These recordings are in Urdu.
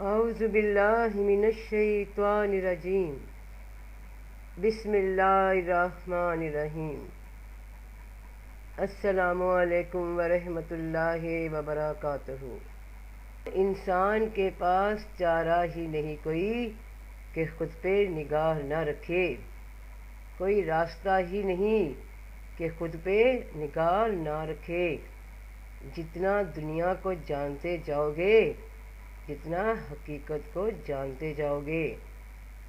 اعوذ باللہ من الشیطان الرجیم بسم اللہ الرحمن الرحیم السلام علیکم ورحمۃ اللہ وبرکاتہ۔ انسان کے پاس چارہ ہی نہیں کوئی کہ خود پہ نگاہ نہ رکھے، کوئی راستہ ہی نہیں کہ خود پہ نگاہ نہ رکھے۔ جتنا دنیا کو جانتے جاؤ گے، جتنا حقیقت کو جانتے جاؤ گے،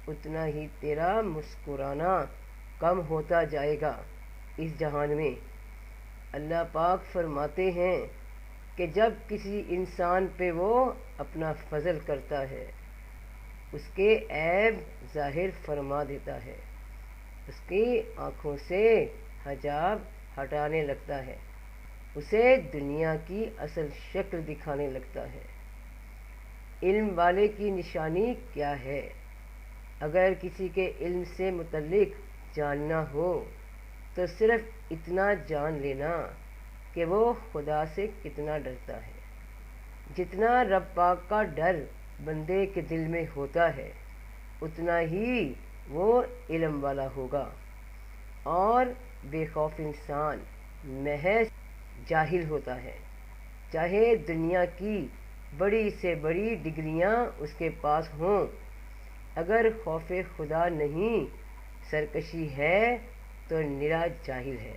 اتنا ہی تیرا مسکرانا کم ہوتا جائے گا اس جہان میں۔ اللہ پاک فرماتے ہیں کہ جب کسی انسان پہ وہ اپنا فضل کرتا ہے، اس کے عیب ظاہر فرما دیتا ہے، اس کی آنکھوں سے حجاب ہٹانے لگتا ہے، اسے دنیا کی اصل شکل دکھانے لگتا ہے۔ علم والے کی نشانی کیا ہے؟ اگر کسی کے علم سے متعلق جاننا ہو تو صرف اتنا جان لینا کہ وہ خدا سے کتنا ڈرتا ہے۔ جتنا رب پاک کا ڈر بندے کے دل میں ہوتا ہے، اتنا ہی وہ علم والا ہوگا، اور بے خوف انسان محض جاہل ہوتا ہے، چاہے دنیا کی بڑی سے بڑی ڈگریاں اس کے پاس ہوں۔ اگر خوف خدا نہیں، سرکشی ہے تو نرا جاہل ہے۔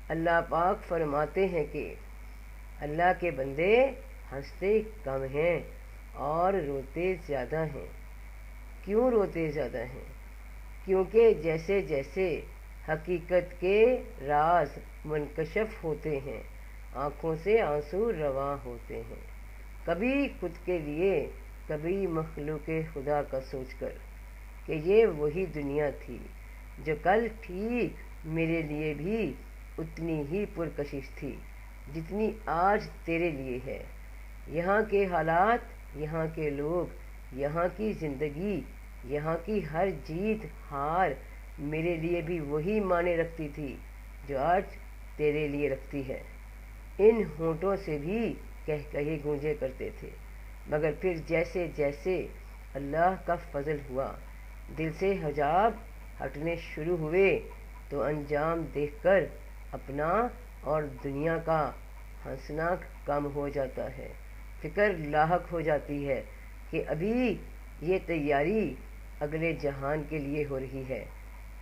اللہ پاک فرماتے ہیں کہ اللہ کے بندے ہنستے کم ہیں اور روتے زیادہ ہیں۔ کیوں روتے زیادہ ہیں؟ کیونکہ جیسے جیسے حقیقت کے راز منکشف ہوتے ہیں، آنکھوں سے آنسو رواں ہوتے ہیں، کبھی خود کے لیے، کبھی مخلوق خدا کا سوچ کر کہ یہ وہی دنیا تھی جو کل ٹھیک میرے لیے بھی اتنی ہی پرکشش تھی جتنی آج تیرے لیے ہے۔ یہاں کے حالات، یہاں کے لوگ، یہاں کی زندگی، یہاں کی ہر جیت ہار میرے لیے بھی وہی معنی رکھتی تھی جو آج تیرے لیے رکھتی ہے۔ ان ہونٹوں سے بھی کہے گونجے کرتے تھے، مگر پھر جیسے جیسے اللہ کا فضل ہوا، دل سے حجاب ہٹنے شروع ہوئے، تو انجام دیکھ کر اپنا اور دنیا کا ہنسنا کم ہو جاتا ہے۔ فکر لاحق ہو جاتی ہے کہ ابھی یہ تیاری اگلے جہان کے لیے ہو رہی ہے،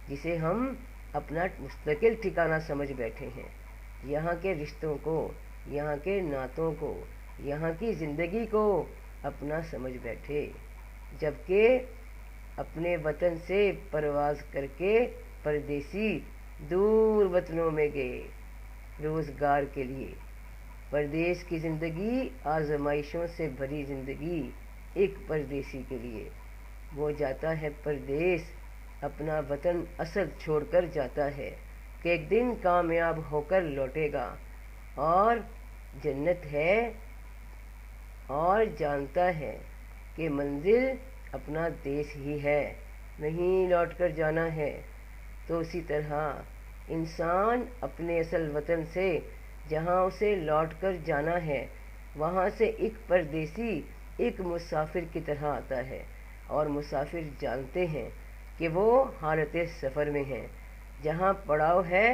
جسے ہم اپنا مستقل ٹھکانہ سمجھ بیٹھے ہیں۔ یہاں کے رشتوں کو، یہاں کے نعتوں کو، یہاں کی زندگی کو اپنا سمجھ بیٹھے، جبکہ اپنے وطن سے پرواز کر کے پردیسی دور وطنوں میں گئے روزگار کے لیے۔ پردیس کی زندگی آزمائشوں سے بھری زندگی ایک پردیسی کے لیے۔ وہ جاتا ہے پردیس، اپنا وطن اصل چھوڑ کر جاتا ہے کہ ایک دن کامیاب ہو کر لوٹے گا اور جنت ہے، اور جانتا ہے کہ منزل اپنا دیس ہی ہے، وہیں لوٹ کر جانا ہے۔ تو اسی طرح انسان اپنے اصل وطن سے جہاں اسے لوٹ کر جانا ہے، وہاں سے ایک پردیسی، ایک مسافر کی طرح آتا ہے، اور مسافر جانتے ہیں کہ وہ حالت سفر میں ہیں، جہاں پڑاؤ ہے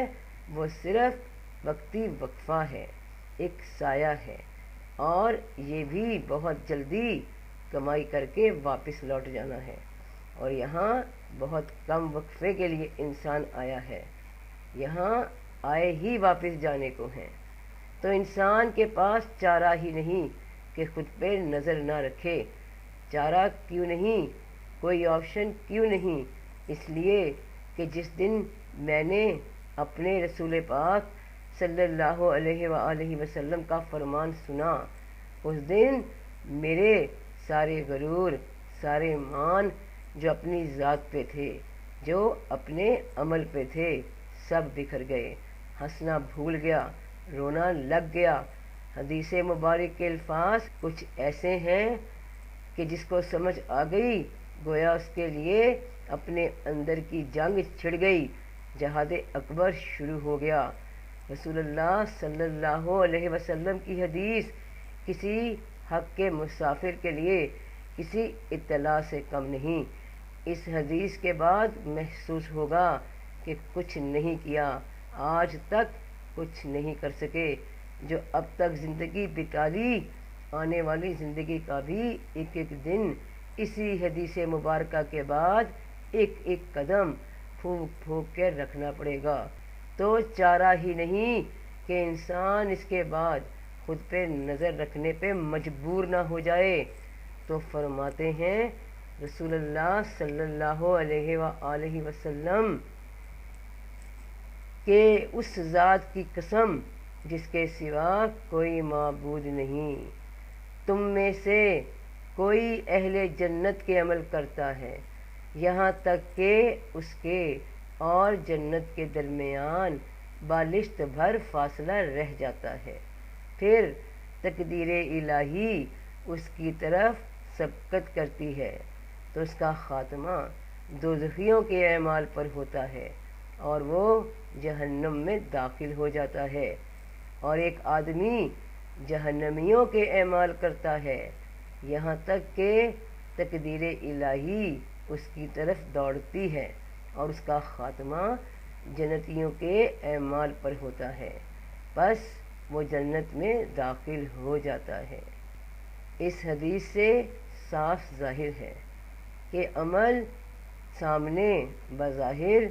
وہ صرف وقتی وقفہ ہے، ایک سایہ ہے، اور یہ بھی بہت جلدی کمائی کر کے واپس لوٹ جانا ہے، اور یہاں بہت کم وقفے کے لیے انسان آیا ہے، یہاں آئے ہی واپس جانے کو ہیں۔ تو انسان کے پاس چارہ ہی نہیں کہ خود پہ نظر نہ رکھے۔ چارہ کیوں نہیں؟ کوئی آپشن کیوں نہیں؟ اس لیے کہ جس دن میں نے اپنے رسول پاک صلی اللہ علیہ وآلہ وسلم کا فرمان سنا، اس دن میرے سارے غرور، سارے مان جو اپنی ذات پہ تھے، جو اپنے عمل پہ تھے، سب بکھر گئے، ہنسنا بھول گیا، رونا لگ گیا۔ حدیث مبارک کے الفاظ کچھ ایسے ہیں کہ جس کو سمجھ آ گئی گویا اس کے لیے اپنے اندر کی جنگ چھڑ گئی، جہاد اکبر شروع ہو گیا۔ رسول اللہ صلی اللہ علیہ وسلم کی حدیث کسی حق کے مسافر کے لیے کسی اطلاع سے کم نہیں۔ اس حدیث کے بعد محسوس ہوگا کہ کچھ نہیں کیا، آج تک کچھ نہیں کر سکے۔ جو اب تک زندگی بتا لی، آنے والی زندگی کا بھی ایک ایک دن اسی حدیث مبارکہ کے بعد ایک ایک قدم پھونک پھونک کے رکھنا پڑے گا، تو چارہ ہی نہیں کہ انسان اس کے بعد خود پہ نظر رکھنے پہ مجبور نہ ہو جائے۔ تو فرماتے ہیں رسول اللہ صلی اللہ علیہ وآلہ وسلم کہ اس ذات کی قسم جس کے سوا کوئی معبود نہیں، تم میں سے کوئی اہل جنت کے عمل کرتا ہے یہاں تک کہ اس کے اور جنت کے درمیان بالشت بھر فاصلہ رہ جاتا ہے، پھر تقدیر الہی اس کی طرف سبقت کرتی ہے تو اس کا خاتمہ دوزخیوں کے اعمال پر ہوتا ہے اور وہ جہنم میں داخل ہو جاتا ہے، اور ایک آدمی جہنمیوں کے اعمال کرتا ہے یہاں تک کہ تقدیر الہی اس کی طرف دوڑتی ہے اور اس کا خاتمہ جنتیوں کے اعمال پر ہوتا ہے، بس وہ جنت میں داخل ہو جاتا ہے۔ اس حدیث سے صاف ظاہر ہے کہ عمل سامنے بظاہر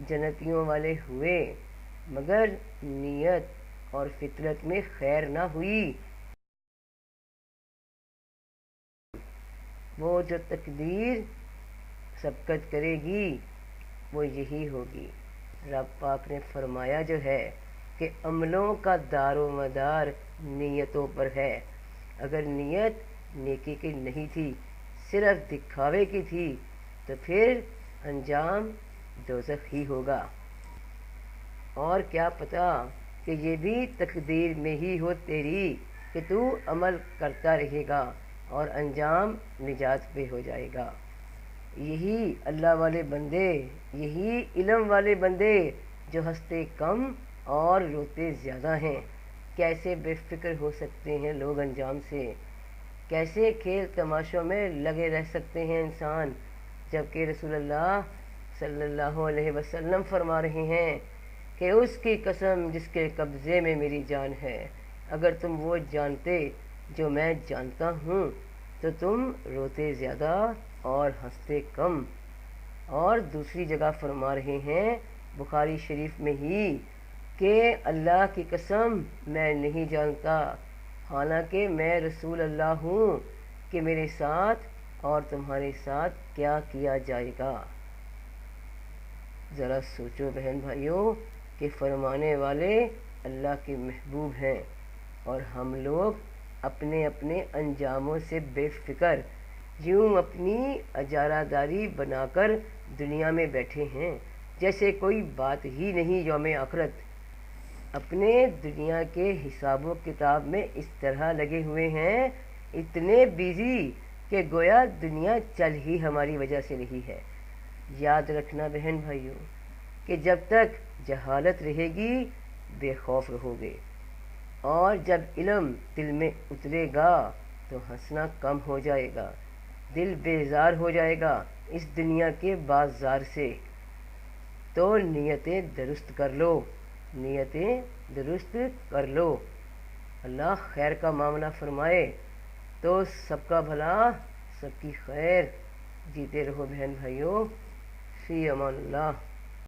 جنتیوں والے ہوئے، مگر نیت اور فطرت میں خیر نہ ہوئی۔ وہ جو تقدیر سبقت کرے گی وہ یہی ہوگی۔ رب پاک نے فرمایا جو ہے کہ عملوں کا دار و مدار نیتوں پر ہے، اگر نیت نیکی کی نہیں تھی، صرف دکھاوے کی تھی، تو پھر انجام دوزخ ہی ہوگا۔ اور کیا پتہ کہ یہ بھی تقدیر میں ہی ہو تیری کہ تو عمل کرتا رہے گا اور انجام نجات پہ ہو جائے گا۔ یہی اللہ والے بندے، یہی علم والے بندے جو ہنستے کم اور روتے زیادہ ہیں، کیسے بے فکر ہو سکتے ہیں لوگ انجام سے؟ کیسے کھیل تماشوں میں لگے رہ سکتے ہیں انسان، جبکہ رسول اللہ صلی اللہ علیہ وسلم فرما رہے ہیں کہ اس کی قسم جس کے قبضے میں میری جان ہے، اگر تم وہ جانتے جو میں جانتا ہوں تو تم روتے زیادہ اور ہنستے کم۔ اور دوسری جگہ فرما رہے ہیں بخاری شریف میں ہی کہ اللہ کی قسم میں نہیں جانتا، حالانکہ میں رسول اللہ ہوں، کہ میرے ساتھ اور تمہارے ساتھ کیا کیا جائے گا۔ ذرا سوچو بہن بھائیوں کہ فرمانے والے اللہ کے محبوب ہیں اور ہم لوگ اپنے اپنے انجاموں سے بے فکر یوں اپنی اجارہ داری بنا کر دنیا میں بیٹھے ہیں جیسے کوئی بات ہی نہیں یوم آخرت۔ اپنے دنیا کے حساب و کتاب میں اس طرح لگے ہوئے ہیں، اتنے بیزی کہ گویا دنیا چل ہی ہماری وجہ سے رہی ہے۔ یاد رکھنا بہن بھائیوں کہ جب تک جہالت رہے گی بے خوف رہو گے، اور جب علم دل میں اترے گا تو ہنسنا کم ہو جائے گا، دل بیزار ہو جائے گا اس دنیا کے بازار سے۔ تو نیتیں درست کر لو، نیتیں درست کر لو، اللہ خیر کا معاملہ فرمائے تو سب کا بھلا، سب کی خیر۔ جیتے رہو بہن بھائیوں، فی امان اللہ۔